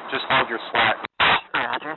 Just hold your flat. Roger.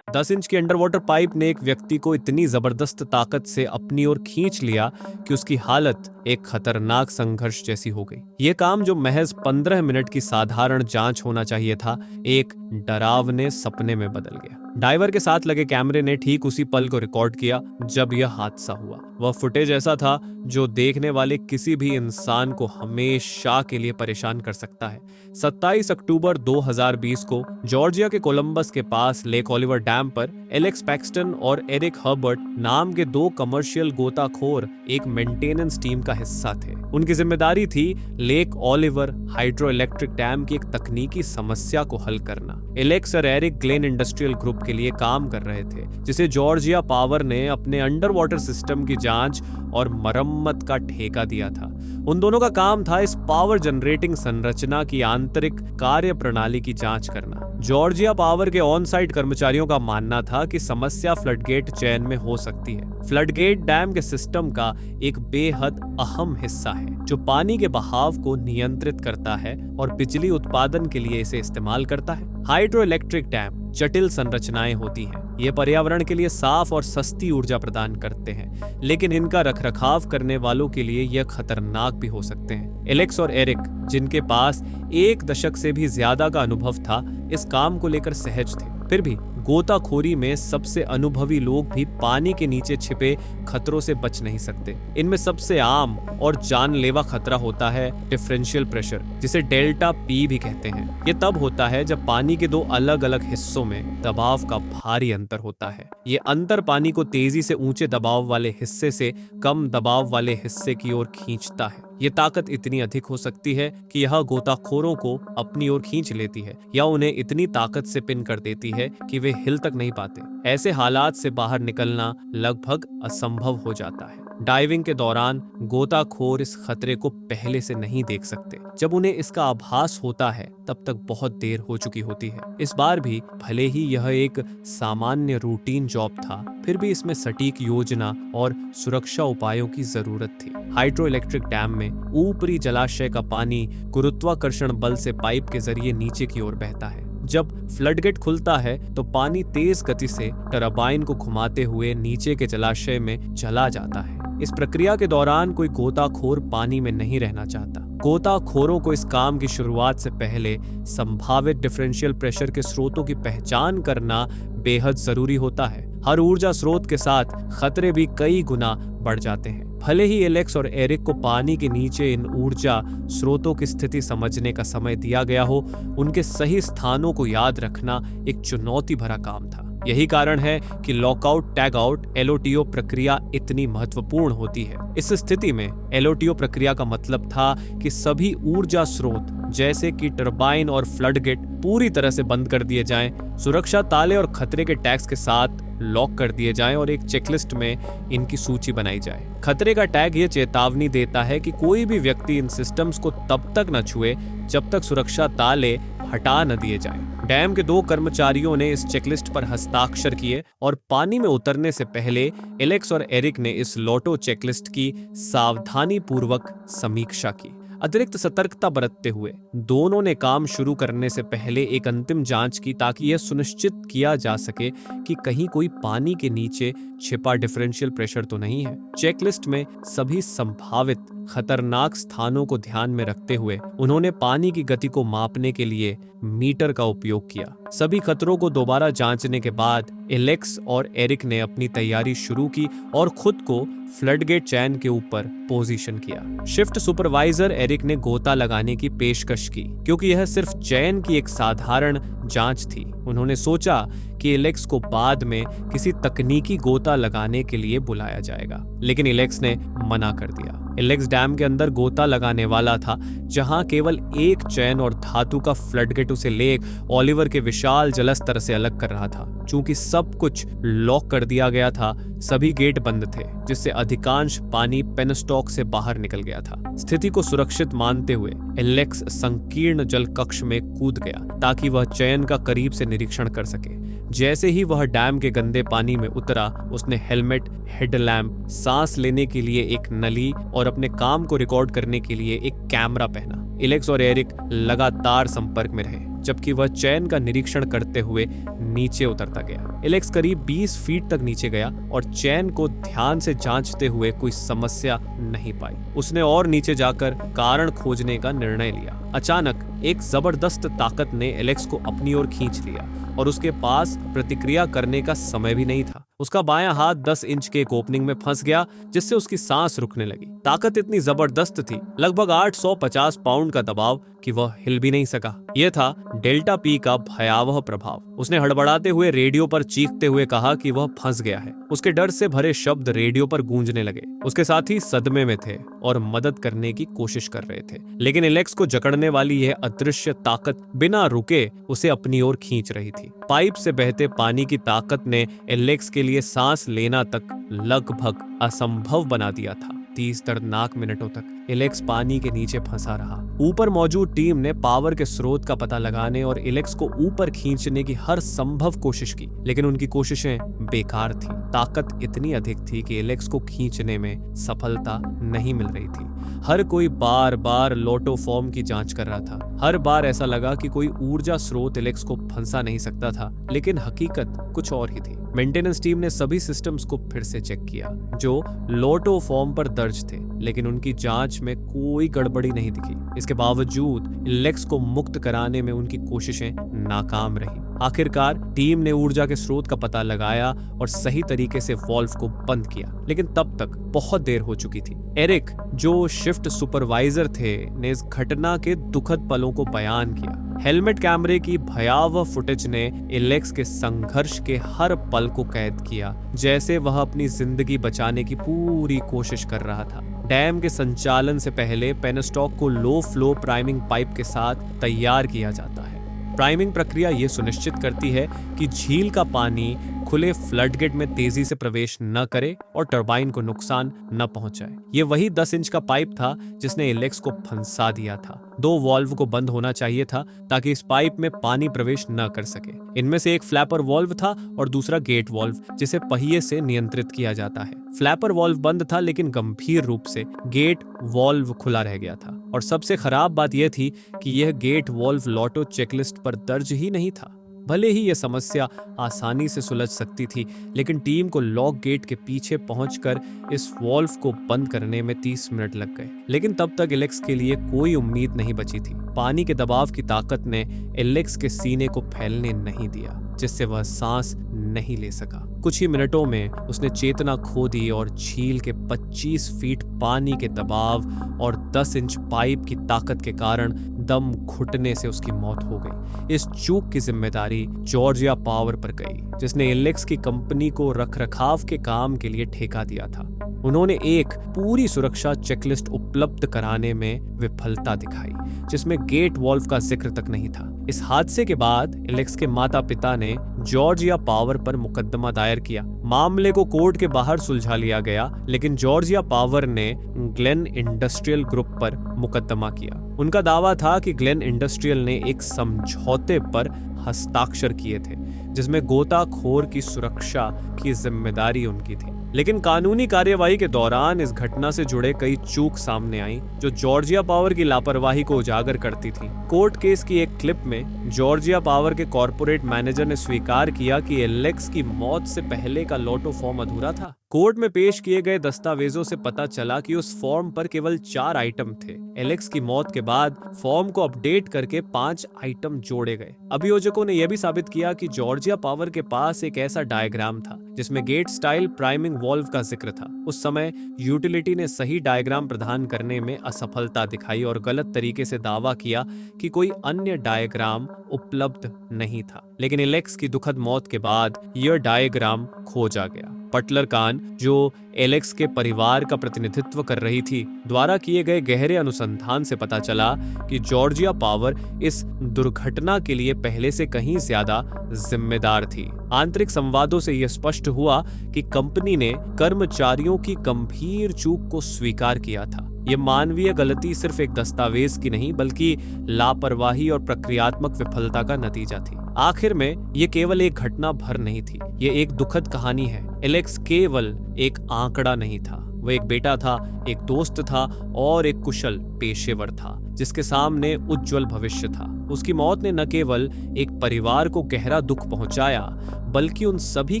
10 inch की under water pipe ने एक व्यक्ति को इतनी जबरदस्त ताकत से अपनी ओर खींच लिया कि उसकी हालत एक खतरनाक संघर्ष जैसी हो गई। ये काम जो महज 15 मिनट की साधारण जांच होना चाहिए था, एक डरावने सपने में बदल गया। डाइवर के साथ लगे कैमरे ने ठीक उसी पल को रिकॉर्ड किया जब यह हादसा हुआ। वह फुटेज ऐसा था जो देखने वाले किसी भी इंसान को हमेशा के लिए परेशान कर सकता है। 27 अक्टूबर 2020 को जॉर्जिया के कोलंबस के पास लेक ओलिवर डैम पर एलेक्स पैक्सटन और एरिक हर्बर्ट नाम के दो कमर्शियल गोताखोर एक मेंटेनेंस टीम का हिस्सा थे। उनकी जिम्मेदारी थी lake Oliver hydro electric dam की एक तकनीकी समस्या को हल करना। एलेक्स और एरिक ग्लेन इंडस्ट्रियल ग्रुप के लिए काम कर रहे थे, जिसे जॉर्जिया पावर ने अपने अंडर वाटर सिस्टम की जांच और मरम्मत का ठेका दिया था। उन दोनों का काम था इस पावर जनरेटिंग संरचना की आंतरिक कार्य प्रणाली की जांच करना। जॉर्जिया पावर के ऑन साइट कर्मचारियों का मानना था कि समस्या फ्लडगेट चेन में हो सकती है। फ्लडगेट डैम के सिस्टम का एक बेहद अहम हिस्सा है जो पानी के बहाव को नियंत्रित करता है और बिजली उत्पादन के लिए इसे इस्तेमाल करता है। हाइड्रो इलेक्ट्रिक डैम जटिल संरचनाएं होती हैं। ये पर्यावरण के लिए साफ और सस्ती ऊर्जा प्रदान करते हैं, लेकिन इनका रखरखाव करने वालों के लिए यह खतरनाक भी हो सकते हैं। एलेक्स और एरिक, जिनके पास 1 दशक से भी ज्यादा का अनुभव था, इस काम को लेकर सहज थे। फिर भी गोताखोरी में सबसे अनुभवी लोग भी पानी के नीचे छिपे खतरों से बच नहीं सकते। इनमें सबसे आम और जानलेवा खतरा होता है डिफरेंशियल प्रेशर, जिसे डेल्टा पी भी कहते हैं। ये तब होता है जब पानी के दो अलग अलग हिस्सों में दबाव का भारी अंतर होता है। ये अंतर पानी को तेजी से ऊंचे दबाव वाले हिस्से से कम दबाव वाले हिस्से की ओर खींचता है। ये ताकत इतनी अधिक हो सकती है कि यह गोताखोरों को अपनी ओर खींच लेती है या उन्हें इतनी ताकत से पिन कर देती है कि वे हिल तक नहीं पाते। ऐसे हालात से बाहर निकलना लगभग असंभव हो जाता है। डाइविंग के दौरान गोताखोर इस खतरे को पहले से नहीं देख सकते। जब उन्हें इसका आभास होता है तब तक बहुत देर हो चुकी होती है। इस बार भी भले ही यह एक सामान्य रूटीन जॉब था, फिर भी इसमें सटीक योजना और सुरक्षा उपायों की जरूरत थी। हाइड्रो इलेक्ट्रिक डैम में ऊपरी जलाशय का पानी गुरुत्वाकर्षण बल से पाइप के जरिए नीचे की ओर बहता है। जब फ्लडगेट खुलता है तो पानी तेज गति से टरबाइन को घुमाते हुए नीचे के जलाशय में चला जाता है। इस प्रक्रिया के दौरान कोई गोताखोर पानी में नहीं रहना चाहता। गोताखोरों को इस काम की शुरुआत से पहले संभावित डिफरेंशियल प्रेशर के स्रोतों की पहचान करना बेहद जरूरी होता है। हर ऊर्जा स्रोत के साथ खतरे भी कई गुना बढ़ जाते हैं। भले ही एलेक्स और एरिक को पानी के नीचे इन ऊर्जा स्रोतों की स्थिति समझने का समय दिया गया हो, उनके सही स्थानों को याद रखना एक चुनौती भरा काम था। यही कारण है कि लॉकआउट टैग आउट LOTO प्रक्रिया इतनी महत्वपूर्ण होती है। इस स्थिति में LOTO प्रक्रिया का मतलब था कि सभी ऊर्जा स्रोत जैसे कि टरबाइन और फ्लडगेट पूरी तरह से बंद कर दिए जाएं, सुरक्षा ताले और खतरे के टैग्स के साथ लॉक कर दिए जाएं और एक चेकलिस्ट में इनकी सूची बनाई जाए। खतरे का टैग ये चेतावनी देता है कि कोई भी व्यक्ति इन सिस्टम्स को तब तक न छुए जब तक सुरक्षा ताले हटा न दिए जाएं। डैम के 2 कर्मचारियों ने इस चेकलिस्ट पर हस्ताक्षर किए और पानी में उतरने से पहले एलेक्स और एरिक ने इस LOTO चेकलिस्ट की सावधानी पूर्वक समीक्षा की। अतिरिक्त सतर्कता बरतते हुए दोनों ने काम शुरू करने से पहले एक अंतिम जांच की ताकि यह सुनिश्चित किया जा सके कि कहीं कोई पानी के नीचे छिपा डिफरेंशियल प्रेशर तो नहीं है। चेकलिस्ट में सभी संभावित खतरनाक स्थानों को ध्यान में रखते हुए उन्होंने पानी की गति को मापने के लिए मीटर का उपयोग किया। सभी खतरों को दोबारा जांचने के बाद एलेक्स और एरिक ने अपनी तैयारी शुरू की और खुद को फ्लडगेट चैन के ऊपर पोजीशन किया। शिफ्ट सुपरवाइजर एरिक ने गोता लगाने की पेशकश की क्योंकि यह सिर्फ चैन की एक साधारण जांच थी। उन्होंने सोचा कि एलेक्स को बाद में किसी तकनीकी गोता लगाने के लिए बुलाया जाएगा, लेकिन एलेक्स ने मना कर दिया। एलेक्स डैम के अंदर गोता लगाने वाला था, जहां केवल एक चैन और धातु का फ्लडगेट उसे लेक ओलिवर के विशाल जलस्तर से अलग कर रहा था। चूंकि सब कुछ लॉक कर दिया गया था, सभी गेट बंद थे, जिससे अधिकांश पानी पेनस्टॉक से बाहर निकल गया था। स्थिति को सुरक्षित मानते हुए एलेक्स संकीर्ण जल कक्ष में कूद गया ताकि वह चैन का करीब से निरीक्षण कर सके। जैसे ही वह डैम के गंदे पानी में उतरा, उसने हेलमेट, हेडलैम्प, सांस लेने के लिए एक नली और अपने काम को रिकॉर्ड करने के लिए एक कैमरा पहना। एलेक्स और एरिक लगातार संपर्क में रहे। जबकि वह चैन का निरीक्षण करते हुए नीचे उतरता गया। एलेक्स करीब 20 फीट तक नीचे गया और चैन को ध्यान से जांचते हुए कोई समस्या नहीं पाई। उसने और नीचे जाकर कारण खोजने का निर्णय लिया। अचानक एक जबरदस्त ताकत ने एलेक्स को अपनी ओर खींच लिया और उसके पास प्रतिक्रिया करने का समय भी नहीं था। उसका बायां हाथ 10 इंच के एक ओपनिंग में फंस गया, जिससे उसकी सांस रुकने लगी। ताकत इतनी जबरदस्त थी, लगभग 850 पाउंड का दबाव, कि वह हिल भी नहीं सका। यह था डेल्टा पी का भयावह प्रभाव। उसने हड़बड़ाते हुए रेडियो पर चीखते हुए कहा कि वह फंस गया है। उसके डर से भरे शब्द रेडियो पर गूंजने लगे। उसके साथी सदमे में थे और मदद करने की कोशिश कर रहे थे, लेकिन एलेक्स को जकड़ने वाली यह अदृश्य ताकत बिना रुके उसे अपनी ओर खींच रही थी। पाइप से बहते पानी की ताकत ने एलेक्स के लिए सांस लेना तक लगभग असंभव बना दिया था। 30 दर्दनाक मिनटों तक एलेक्स पानी के नीचे फंसा रहा। ऊपर मौजूद टीम ने पावर के स्रोत का पता लगाने और एलेक्स को ऊपर खींचने की हर संभव कोशिश की, लेकिन उनकी कोशिशें बेकार थी। ताकत इतनी अधिक थी कि एलेक्स को खींचने में सफलता नहीं मिल रही थी। हर कोई बार बार लोटो फॉर्म की जांच कर रहा था। हर बार ऐसा लगा कि कोई ऊर्जा स्रोत एलेक्स को फंसा नहीं सकता था, लेकिन हकीकत कुछ और ही थी। मेंटेनेंस टीम ने सभी सिस्टम्स को फिर से चेक किया जो लोटो फॉर्म पर दर्ज थे, लेकिन उनकी जांच में कोई गड़बड़ी नहीं दिखी। इसके बावजूद एलेक्स को मुक्त कराने में उनकी कोशिशें नाकाम रही। आखिरकार टीम ने ऊर्जा के स्रोत का पता लगाया और सही तरीके से वॉल्व को बंद किया, लेकिन तब तक बहुत देर हो चुकी थी। एरिक, जो शिफ्ट सुपरवाइजर थे, ने इस घटना के दुखद पलों को बयान किया। हेलमेट कैमरे की भयावह फुटेज ने एलेक्स के संघर्ष के हर पल को कैद किया, जैसे वह अपनी जिंदगी बचाने की पूरी कोशिश कर रहा था। डैम के संचालन से पहले पेनस्टॉक को लो फ्लो प्राइमिंग पाइप के साथ तैयार किया जाता है। प्राइमिंग प्रक्रिया ये सुनिश्चित करती है कि झील का पानी खुले फ्लडगेट में तेजी से प्रवेश न करे और टरबाइन को नुकसान न पहुंचाए। ये वही 10 इंच का पाइप था जिसने एलेक्स को फंसा दिया था। 2 वाल्व को बंद होना चाहिए था ताकि इस पाइप में पानी प्रवेश न कर सके। इनमें से एक फ्लैपर वाल्व था और दूसरा गेट वाल्व, जिसे पहिए से नियंत्रित किया जाता है। फ्लैपर वाल्व बंद था, लेकिन गंभीर रूप से गेट वाल्व खुला रह गया था। और सबसे खराब बात यह थी कि यह गेट वाल्व लोटो चेकलिस्ट पर दर्ज ही नहीं था। भले ही यह समस्या आसानी से सुलझ सकती थी, लेकिन टीम को लॉक गेट के पीछे पहुंचकर इस वॉल्व को बंद करने में 30 मिनट लग गए। लेकिन तब तक एलेक्स के लिए कोई उम्मीद नहीं बची थी। पानी के दबाव की ताकत ने एलेक्स के सीने को फैलने नहीं दिया, जिससे वह सांस नहीं ले सका। कुछ ही मिनटों में उसने चेतना खो दी और झील के 25 फीट पानी के दबाव और 10 इंच पाइप की ताकत के कारण दम घुटने से उसकी मौत हो गई। इस चूक की जिम्मेदारी जॉर्जिया पावर पर गई, जिसने एलेक्स की कंपनी को रखरखाव के काम के लिए ठेका दिया था। उन्होंने एक पूरी सुरक्षा चेकलिस्ट उपलब्ध कराने में विफलता दिखाई, जिसमें गेट वॉल्व का जिक्र तक नहीं था। इस हादसे के बाद एलेक्स के माता पिता ने जॉर्जिया पावर पर मुकदमा दायर किया। मामले को कोर्ट के बाहर सुलझा लिया गया, लेकिन जॉर्जिया पावर ने ग्लेन इंडस्ट्रियल ग्रुप पर मुकदमा किया। उनका दावा था कि ग्लेन इंडस्ट्रियल ने एक समझौते पर हस्ताक्षर किए थे, जिसमें गोताखोर की सुरक्षा की जिम्मेदारी उनकी थी। लेकिन कानूनी कार्यवाही के दौरान इस घटना से जुड़े कई चूक सामने आई, जो जॉर्जिया पावर की लापरवाही को उजागर करती थी। कोर्ट केस की एक क्लिप में जॉर्जिया पावर के कॉर्पोरेट मैनेजर ने स्वीकार किया कि एलेक्स की मौत से पहले का लोटो फॉर्म अधूरा था। कोर्ट में पेश किए गए दस्तावेजों से पता चला कि उस फॉर्म पर केवल 4 आइटम थे। एलेक्स की मौत के बाद फॉर्म को अपडेट करके 5 आइटम जोड़े गए। अभियोजकों ने यह भी साबित किया कि जॉर्जिया पावर के पास एक ऐसा डायग्राम था जिसमें गेट स्टाइल प्राइमिंग वॉल्व का जिक्र था। उस समय यूटिलिटी ने सही डायग्राम प्रदान करने में असफलता दिखाई और गलत तरीके से दावा किया कि कोई अन्य डायग्राम उपलब्ध नहीं था। लेकिन एलेक्स की दुखद मौत के बाद यह डायग्राम खोजा गया। बटलर कान, जो एलेक्स के परिवार का प्रतिनिधित्व कर रही थी, द्वारा किए गए गहरे अनुसंधान से पता चला कि जॉर्जिया पावर इस दुर्घटना के लिए पहले से कहीं ज्यादा जिम्मेदार थी। आंतरिक संवादों से यह स्पष्ट हुआ कि कंपनी ने कर्मचारियों की गंभीर चूक को स्वीकार किया था। यह मानवीय गलती सिर्फ एक दस्तावेज की नहीं, बल्कि लापरवाही और प्रक्रियात्मक विफलता का नतीजा थी। आखिर में यह केवल एक घटना भर नहीं थी, यह एक दुखद कहानी है। एलेक्स केवल एक आंकड़ा नहीं था, वह एक बेटा था, एक दोस्त था और एक कुशल पेशेवर था, जिसके सामने उज्जवल भविष्य था। उसकी मौत ने न केवल एक परिवार को गहरा दुख पहुंचाया, बल्कि उन सभी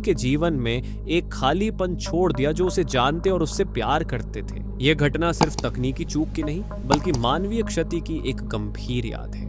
के जीवन में एक खालीपन छोड़ दिया जो उसे जानते और उससे प्यार करते थे। यह घटना सिर्फ तकनीकी चूक की नहीं, बल्कि मानवीय क्षति की एक गंभीर याद है।